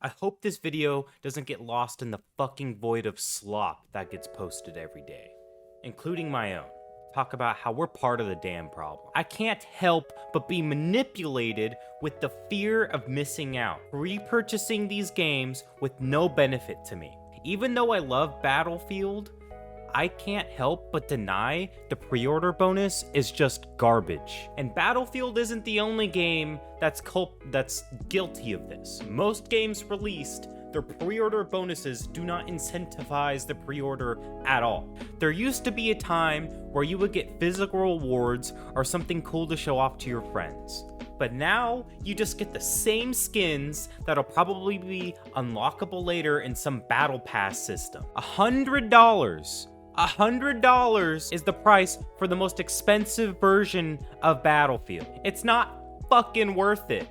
I hope this video doesn't get lost in the fucking void of slop that gets posted every day, including my own. Talk about how we're part of the damn problem. I can't help but be manipulated with the fear of missing out, repurchasing these games with no benefit to me. Even though I love Battlefield, I can't help but deny the pre-order bonus is just garbage. And Battlefield isn't the only game that's guilty of this. Most games released, their pre-order bonuses do not incentivize the pre-order at all. There used to be a time where you would get physical rewards or something cool to show off to your friends. But now, you just get the same skins that'll probably be unlockable later in some battle pass system. $100 is the price for the most expensive version of Battlefield. It's not fucking worth it.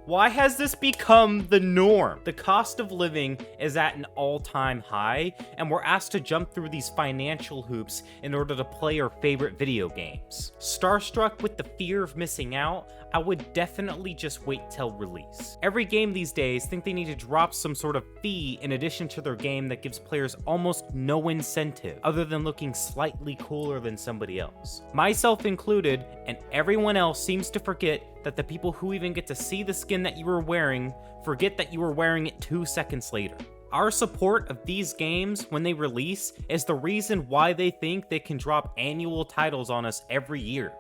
Why has this become the norm? The cost of living is at an all-time high, and we're asked to jump through these financial hoops in order to play our favorite video games. Starstruck with the fear of missing out, I would definitely just wait till release. Every game these days think they need to drop some sort of fee in addition to their game that gives players almost no incentive other than looking slightly cooler than somebody else. Myself included, and everyone else seems to forget that the people who even get to see the skin that you were wearing forget that you were wearing it 2 seconds later. Our support of these games when they release is the reason why they think they can drop annual titles on us every year.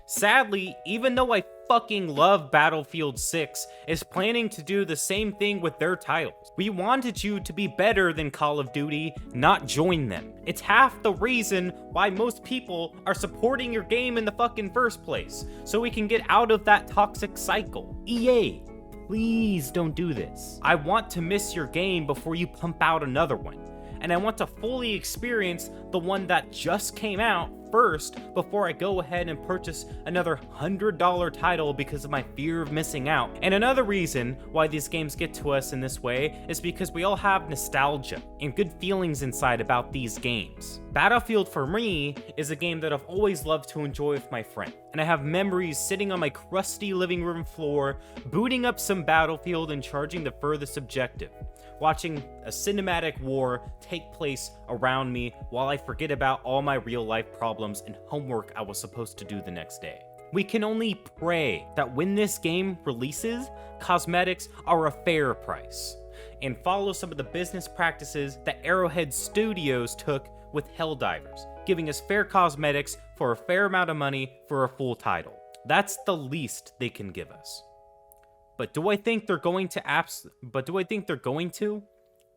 Sadly, even though I fucking love Battlefield 6, is planning to do the same thing with their titles. We wanted you to be better than Call of Duty, not join them. It's half the reason why most people are supporting your game in the fucking first place, so we can get out of that toxic cycle. EA, please don't do this. I want to miss your game before you pump out another one, and I want to fully experience the one that just came out first before I go ahead and purchase another $100 title because of my fear of missing out. And another reason why these games get to us in this way is because we all have nostalgia and good feelings inside about these games. Battlefield for me is a game that I've always loved to enjoy with my friend, and I have memories sitting on my crusty living room floor, booting up some Battlefield and charging the furthest objective, watching a cinematic war take place around me while I forget about all my real life problems and homework I was supposed to do the next day. We can only pray that when this game releases, cosmetics are a fair price, and follow some of the business practices that Arrowhead Studios took with Helldivers, giving us fair cosmetics for a fair amount of money for a full title. That's the least they can give us. But do I think they're going to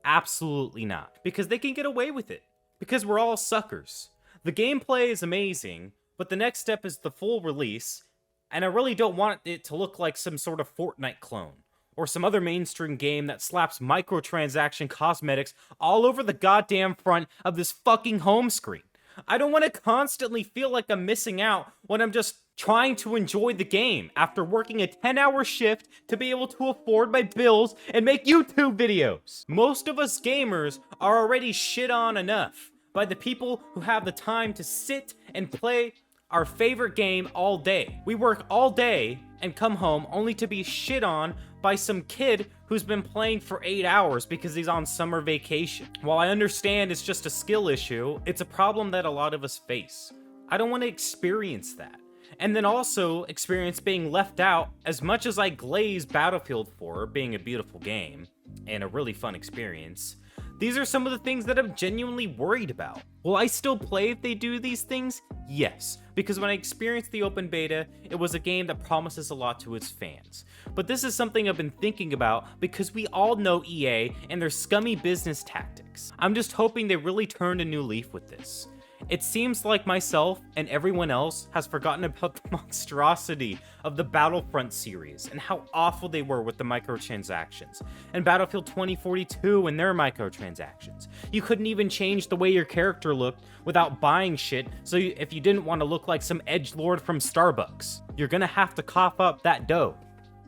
Absolutely not. Because they can get away with it. Because we're all suckers. The gameplay is amazing, but the next step is the full release, and I really don't want it to look like some sort of Fortnite clone, or some other mainstream game that slaps microtransaction cosmetics all over the goddamn front of this fucking home screen. I don't want to constantly feel like I'm missing out when I'm just trying to enjoy the game after working a 10-hour shift to be able to afford my bills and make YouTube videos. Most of us gamers are already shit on enough by the people who have the time to sit and play our favorite game all day. We work all day and come home only to be shit on by some kid who's been playing for 8 hours because he's on summer vacation. While I understand it's just a skill issue, it's a problem that a lot of us face. I don't want to experience that. And then also experience being left out. As much as I glaze Battlefield 4 being a beautiful game and a really fun experience, these are some of the things that I'm genuinely worried about. Will I still play if they do these things? Yes, because when I experienced the open beta, it was a game that promises a lot to its fans. But this is something I've been thinking about because we all know EA and their scummy business tactics. I'm just hoping they really turn a new leaf with this. It seems like myself and everyone else has forgotten about the monstrosity of the Battlefront series and how awful they were with the microtransactions, and Battlefield 2042 and their microtransactions. You couldn't even change the way your character looked without buying shit, so if you didn't want to look like some edgelord from Starbucks, you're gonna have to cough up that dough.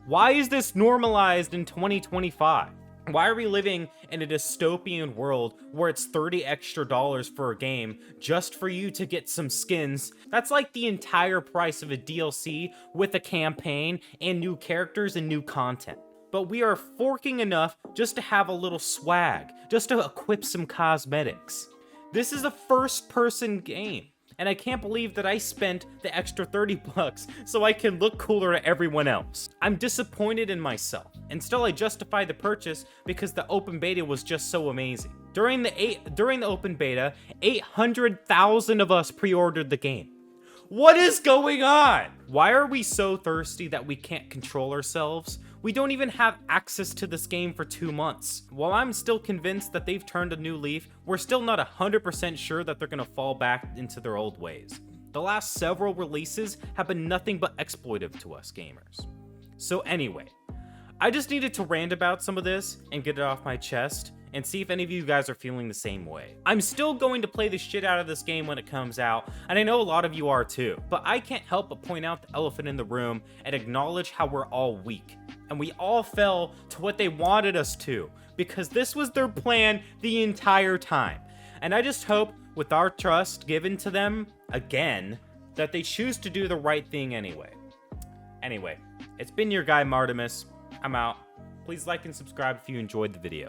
Why is this normalized in 2025? Why are we living in a dystopian world where it's $30 extra for a game just for you to get some skins? That's like the entire price of a DLC with a campaign and new characters and new content. but we are forking enough just to have a little swag, just to equip some cosmetics. This is a first-person game, and I can't believe that I spent the extra 30 bucks so I can look cooler to everyone else. I'm disappointed in myself, and still I justify the purchase because the open beta was just so amazing. During the open beta, 800,000 of us pre-ordered the game. What is going on? Why are we so thirsty that we can't control ourselves? We don't even have access to this game for 2 months. While I'm still convinced that they've turned a new leaf, we're still not 100% sure that they're gonna fall back into their old ways. The last several releases have been nothing but exploitive to us gamers. So anyway, I just needed to rant about some of this and get it off my chest, and see if any of you guys are feeling the same way. I'm still going to play the shit out of this game when it comes out, and I know a lot of you are too, but I can't help but point out the elephant in the room and acknowledge how we're all weak. And we all fell to what they wanted us to, because this was their plan the entire time. And I just hope, with our trust given to them, again, that they choose to do the right thing anyway. Anyway, it's been your guy Martimus. I'm out. Please like and subscribe if you enjoyed the video.